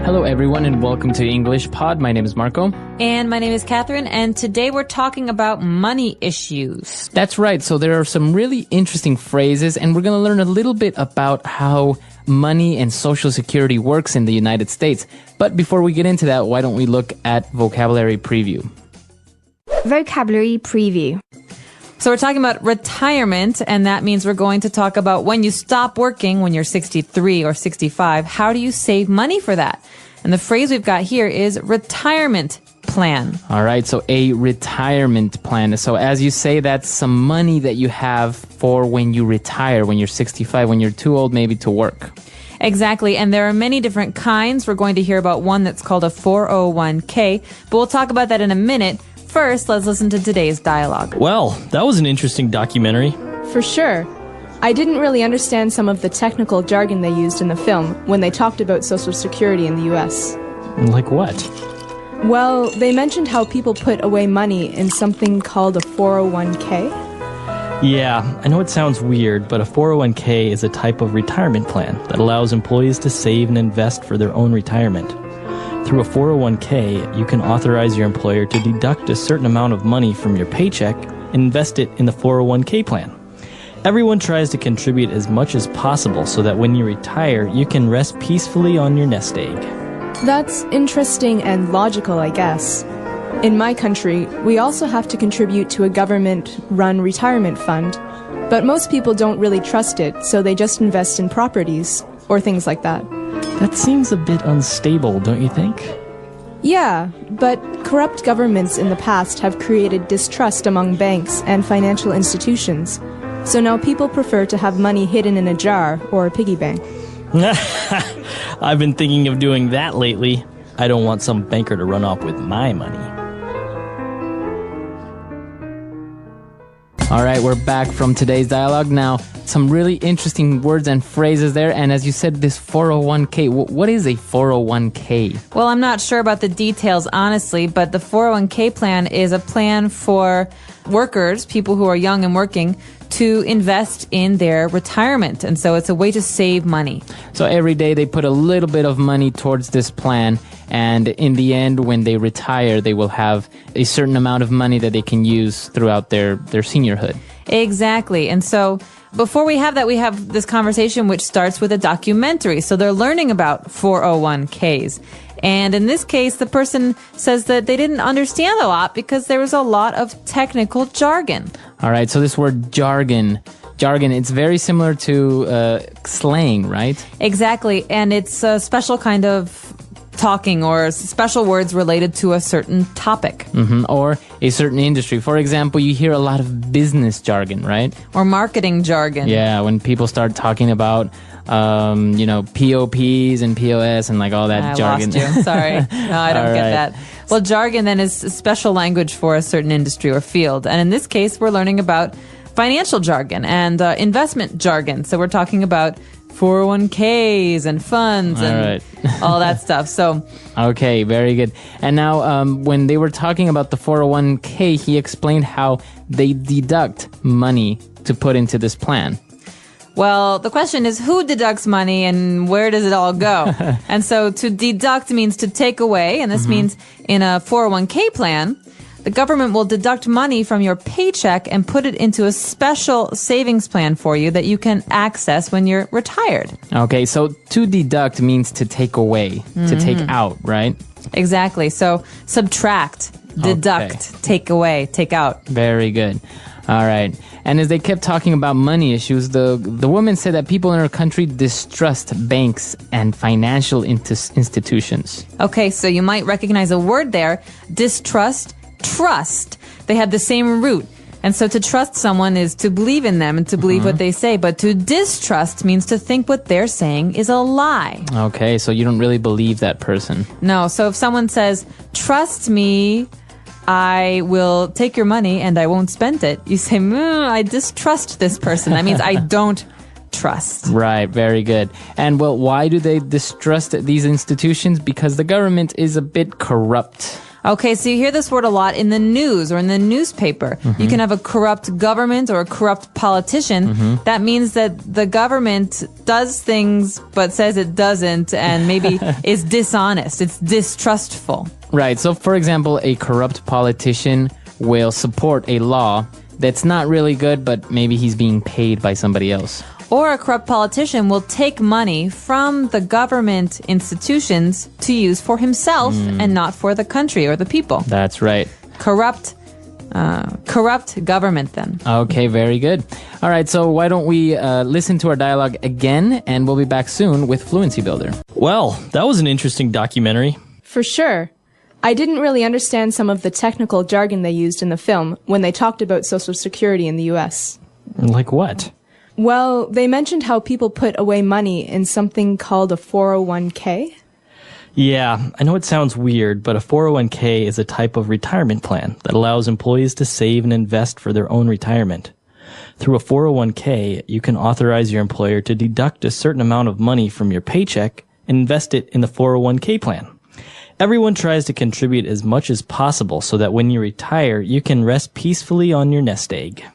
Hello, everyone, and welcome to English Pod. My name is Marco. And my name is Catherine, and today we're talking about money issues. That's right. So there are some really interesting phrases, and we're going to learn a little bit about how money and Social Security works in the United States. But before we get into that, why don't we look at vocabulary preview? Vocabulary preview. So we're talking about retirement, and that means we're going to talk about when you stop working when you're 63 or 65. How do you save money for that? And the phrase we've got here is retirement plan. All right, so a retirement plan. So as you say, that's some money that you have for when you retire, when you're 65, when you're too old maybe to work. Exactly, and there are many different kinds. We're going to hear about one that's called a 401k, but we'll talk about that in a minute. First, let's listen to today's dialogue. Well, that was an interesting documentary. For sure. I didn't really understand some of the technical jargon they used in the film when they talked about Social Security in the U.S. Like what? Well, they mentioned how people put away money in something called a 401k. Yeah, I know it sounds weird, but a 401k is a type of retirement plan that allows employees to save and invest for their own retirement. Through a 401k, you can authorize your employer to deduct a certain amount of money from your paycheck and invest it in the 401k plan. Everyone tries to contribute as much as possible so that when you retire, you can rest peacefully on your nest egg. That's interesting and logical, I guess. In my country, we also have to contribute to a government-run retirement fund, but most people don't really trust it, so they just invest in properties or things like that. That seems a bit unstable, don't you think? Yeah, but corrupt governments in the past have created distrust among banks and financial institutions. So now people prefer to have money hidden in a jar or a piggy bank. I've been thinking of doing that lately. I don't want some banker to run off with my money. All right, we're back from today's dialogue. Now, some really interesting words and phrases there. And as you said, this 401k, what is a 401k? Well, I'm not sure about the details, honestly, but the 401k plan is a plan for workers, people who are young and working, to invest in their retirement. And so it's a way to save money. So every day they put a little bit of money towards this plan. And in the end, when they retire, they will have a certain amount of money that they can use throughout their seniorhood. Exactly. And so before we have that, we have this conversation which starts with a documentary. So they're learning about 401ks. And in this case, the person says that they didn't understand a lot because there was a lot of technical jargon. All right, so this word jargon, it's very similar to slang, right? Exactly, and it's a special kind of talking or special words related to a certain topic. Or a certain industry. For example, you hear a lot of business jargon, right? Or marketing jargon. Yeah, when people start talking about POPs and POS and like all that jargon. I lost you. Sorry. No, I don't get that. Well, jargon then is special language for a certain industry or field. And in this case, we're learning about financial jargon and investment jargon. So we're talking about 401ks and funds and all that stuff. So, okay, very good. And now when they were talking about the 401k, he explained how they deduct money to put into this plan. Well, the question is who deducts money and where does it all go? And so to deduct means to take away, and this means in a 401k plan, the government will deduct money from your paycheck and put it into a special savings plan for you that you can access when you're retired. Okay, so to deduct means to take away, to take out, right? Exactly. So subtract, deduct, take away, take out. Very good. All right. And as they kept talking about money issues, the woman said that people in her country distrust banks and financial institutions. Okay, so you might recognize a word there, distrust, trust. They have the same root. And so to trust someone is to believe in them and to believe what they say. But to distrust means to think what they're saying is a lie. Okay, so you don't really believe that person. No, so if someone says, trust me, I will take your money and I won't spend it. You say, I distrust this person. That means I don't trust. Right, very good. And well, why do they distrust these institutions? Because the government is a bit corrupt. Okay, so you hear this word a lot in the news or in the newspaper. You can have a corrupt government or a corrupt politician. That means that the government does things but says it doesn't and maybe is dishonest. It's distrustful. Right. So, for example, a corrupt politician will support a law that's not really good, but maybe he's being paid by somebody else. Or a corrupt politician will take money from the government institutions to use for himself and not for the country or the people. That's right. Corrupt government then. Okay, very good. All right, so why don't we listen to our dialogue again, and we'll be back soon with Fluency Builder. Well, that was an interesting documentary. For sure. I didn't really understand some of the technical jargon they used in the film when they talked about Social Security in the U.S. Like what? Well, they mentioned how people put away money in something called a 401k. Yeah, I know it sounds weird, but a 401k is a type of retirement plan that allows employees to save and invest for their own retirement. Through a 401k, you can authorize your employer to deduct a certain amount of money from your paycheck and invest it in the 401k plan. Everyone tries to contribute as much as possible so that when you retire, you can rest peacefully on your nest egg.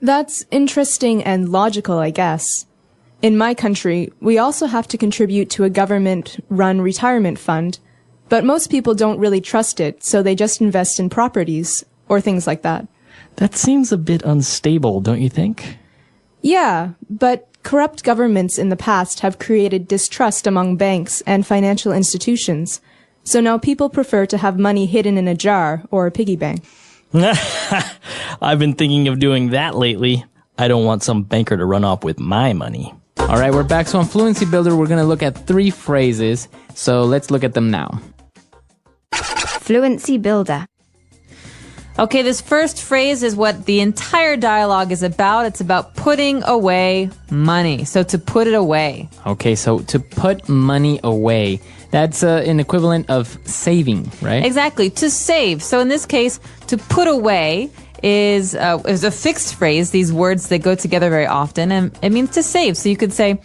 That's interesting and logical, I guess. In my country, we also have to contribute to a government-run retirement fund, but most people don't really trust it, so they just invest in properties or things like that. That seems a bit unstable, don't you think? Yeah, but corrupt governments in the past have created distrust among banks and financial institutions, so now people prefer to have money hidden in a jar or a piggy bank. I've been thinking of doing that lately. I don't want some banker to run off with my money. All right, we're back. So on Fluency Builder, we're going to look at 3 phrases. So let's look at them now. Fluency Builder. Okay, this first phrase is what the entire dialogue is about. It's about putting away money. So to put it away. Okay, so to put money away. That's an equivalent of saving, right? Exactly, to save. So in this case, to put away is a fixed phrase. These words, they go together very often, and it means to save. So you could say,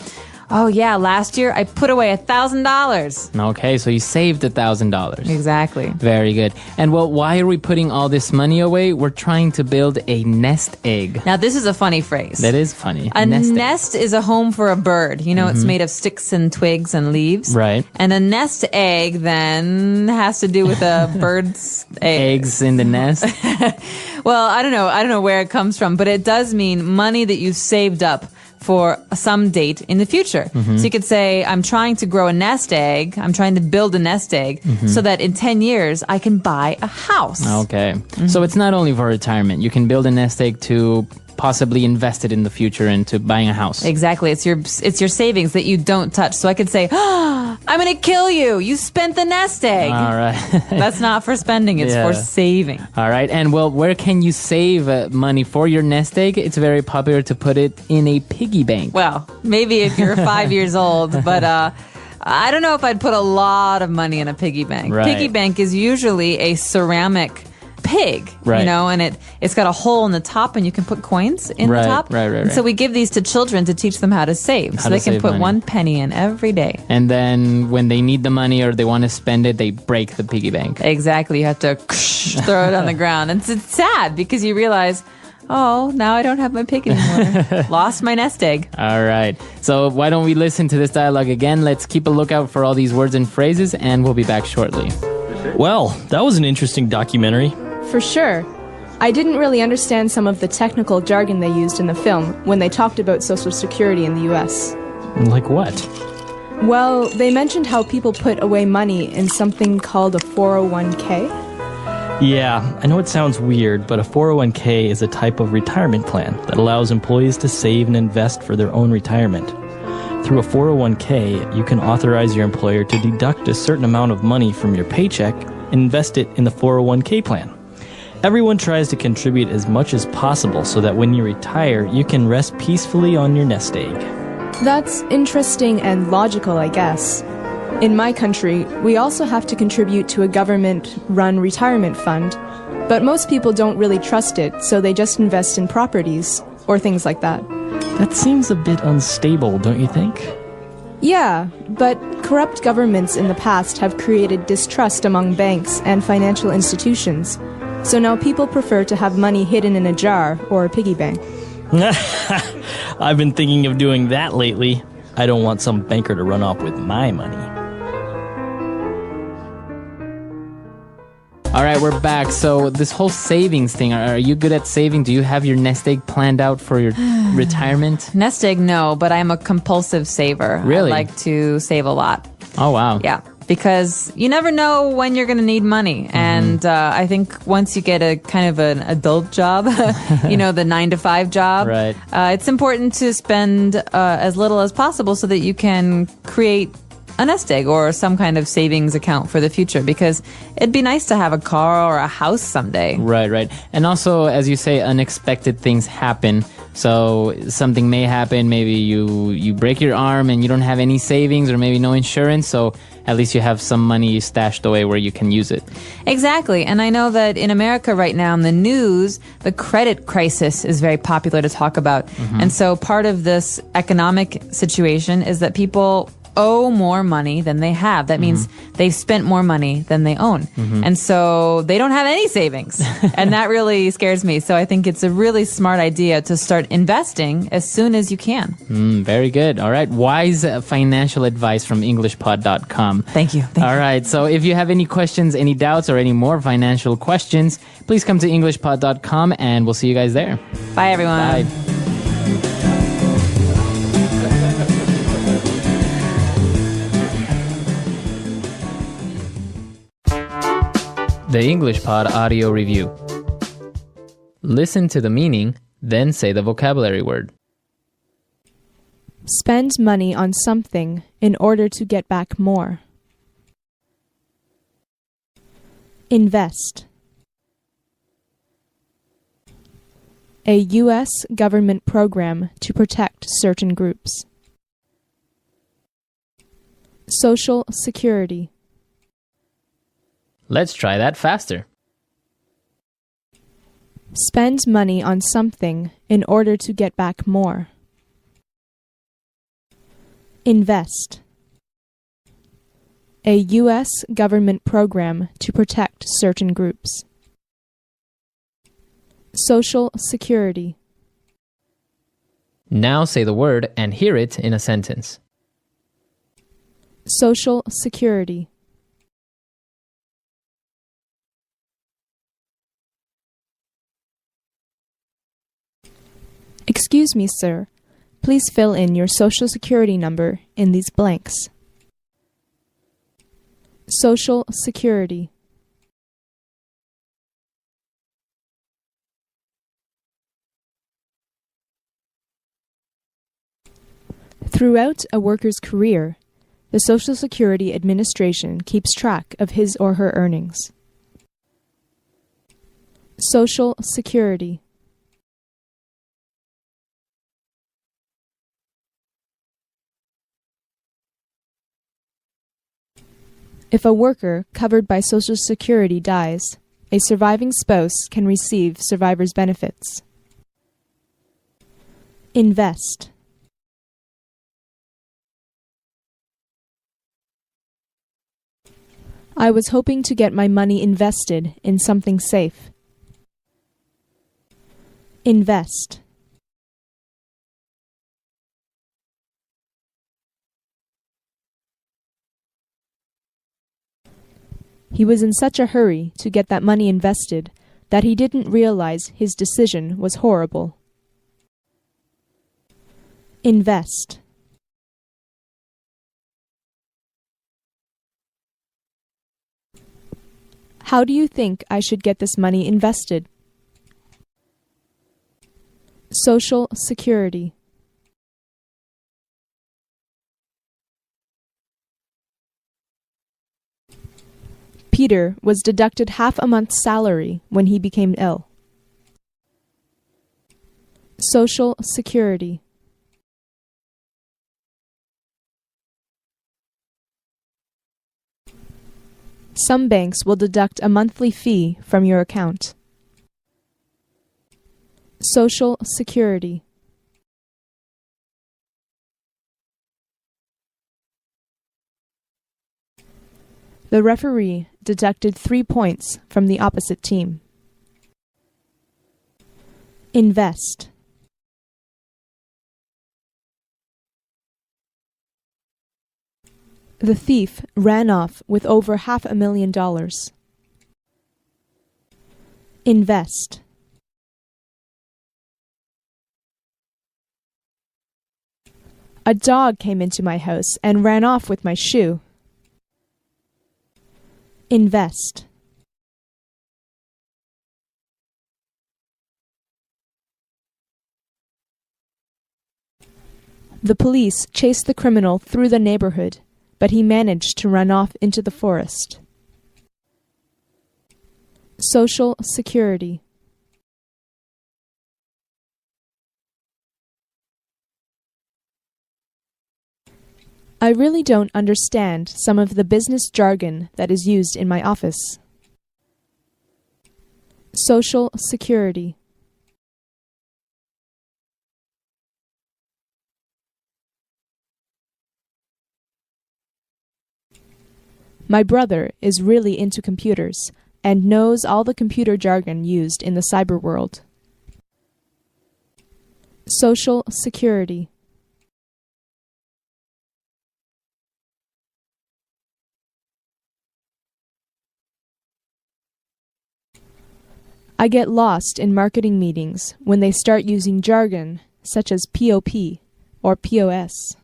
oh yeah, last year I put away $1,000. Okay, so you saved $1,000. Exactly. Very good. And well, why are we putting all this money away? We're trying to build a nest egg. Now this is a funny phrase. That is funny. A nest is a home for a bird. You know, it's made of sticks and twigs and leaves. Right. And a nest egg then has to do with a bird's eggs in the nest. Well, I don't know where it comes from, but it does mean money that you've saved up for some date in the future. So you could say, I'm trying to grow a nest egg. I'm trying to build a nest egg so that in 10 years I can buy a house. Okay. So it's not only for retirement. You can build a nest egg to possibly invest it in the future into buying a house. Exactly. It's your savings that you don't touch. So I could say, I'm going to kill you. You spent the nest egg. All right. That's not for spending. It's for saving. All right. And well, where can you save money for your nest egg? It's very popular to put it in a piggy bank. Well, maybe if you're 5 years old, but I don't know if I'd put a lot of money in a piggy bank. Right. Piggy bank is usually a ceramic pig, right. You know, and it's got a hole in the top and you can put coins in right, the top. Right. And so we give these to children to teach them how to save. So they can put money. 1 penny in every day. And then when they need the money or they want to spend it, they break the piggy bank. Exactly. You have to throw it on the ground. And it's sad because you realize, oh, now I don't have my pig anymore. Lost my nest egg. All right. So why don't we listen to this dialogue again? Let's keep a lookout for all these words and phrases, and we'll be back shortly. Well, that was an interesting documentary. For sure. I didn't really understand some of the technical jargon they used in the film when they talked about Social Security in the U.S. Like what? Well, they mentioned how people put away money in something called a 401k. Yeah, I know it sounds weird, but a 401k is a type of retirement plan that allows employees to save and invest for their own retirement. Through a 401k, you can authorize your employer to deduct a certain amount of money from your paycheck and invest it in the 401k plan. Everyone tries to contribute as much as possible so that when you retire, you can rest peacefully on your nest egg. That's interesting and logical, I guess. In my country, we also have to contribute to a government-run retirement fund, but most people don't really trust it, so they just invest in properties or things like that. That seems a bit unstable, don't you think? Yeah, but corrupt governments in the past have created distrust among banks and financial institutions. So now people prefer to have money hidden in a jar or a piggy bank. I've been thinking of doing that lately. I don't want some banker to run off with my money. All right, we're back. So this whole savings thing, are you good at saving? Do you have your nest egg planned out for your retirement? Nest egg, no, but I'm a compulsive saver. Really? I like to save a lot. Oh, wow. Yeah, because you never know when you're going to need money. And I think once you get a kind of an adult job, the 9-to-5 job, Right. It's important to spend as little as possible so that you can create a nest egg or some kind of savings account for the future, because it'd be nice to have a car or a house someday. Right. And also, as you say, unexpected things happen. So something may happen. Maybe you break your arm and you don't have any savings or maybe no insurance. So at least you have some money stashed away where you can use it. Exactly. And I know that in America right now in the news, the credit crisis is very popular to talk about. And so part of this economic situation is that people owe more money than they have. That means they've spent more money than they own. And so they don't have any savings. And that really scares me. So I think it's a really smart idea to start investing as soon as you can. Very good. All right. Wise financial advice from EnglishPod.com. Thank you. All right. So if you have any questions, any doubts, or any more financial questions, please come to EnglishPod.com and we'll see you guys there. Bye, everyone. Bye. The English Pod Audio Review. Listen to the meaning, then say the vocabulary word. Spend money on something in order to get back more. Invest. A U.S. government program to protect certain groups. Social Security. Let's try that faster. Spend money on something in order to get back more. Invest. A U.S. government program to protect certain groups. Social Security. Now say the word and hear it in a sentence. Social Security. Excuse me, sir. Please fill in your Social Security number in these blanks. Social Security. Throughout a worker's career, the Social Security Administration keeps track of his or her earnings. Social Security. If a worker covered by Social Security dies, a surviving spouse can receive survivor's benefits. Invest. I was hoping to get my money invested in something safe. Invest. He was in such a hurry to get that money invested that he didn't realize his decision was horrible. Invest. How do you think I should get this money invested? Social Security. Peter was deducted half a month's salary when he became ill. Social Security. Some banks will deduct a monthly fee from your account. Social Security. The referee deducted 3 points from the opposite team. Invest. The thief ran off with over $500,000. Invest. A dog came into my house and ran off with my shoe. Invest. The police chased the criminal through the neighborhood, but he managed to run off into the forest. Social Security. I really don't understand some of the business jargon that is used in my office. Social Security. My brother is really into computers and knows all the computer jargon used in the cyber world. Social Security. I get lost in marketing meetings when they start using jargon such as POP or POS.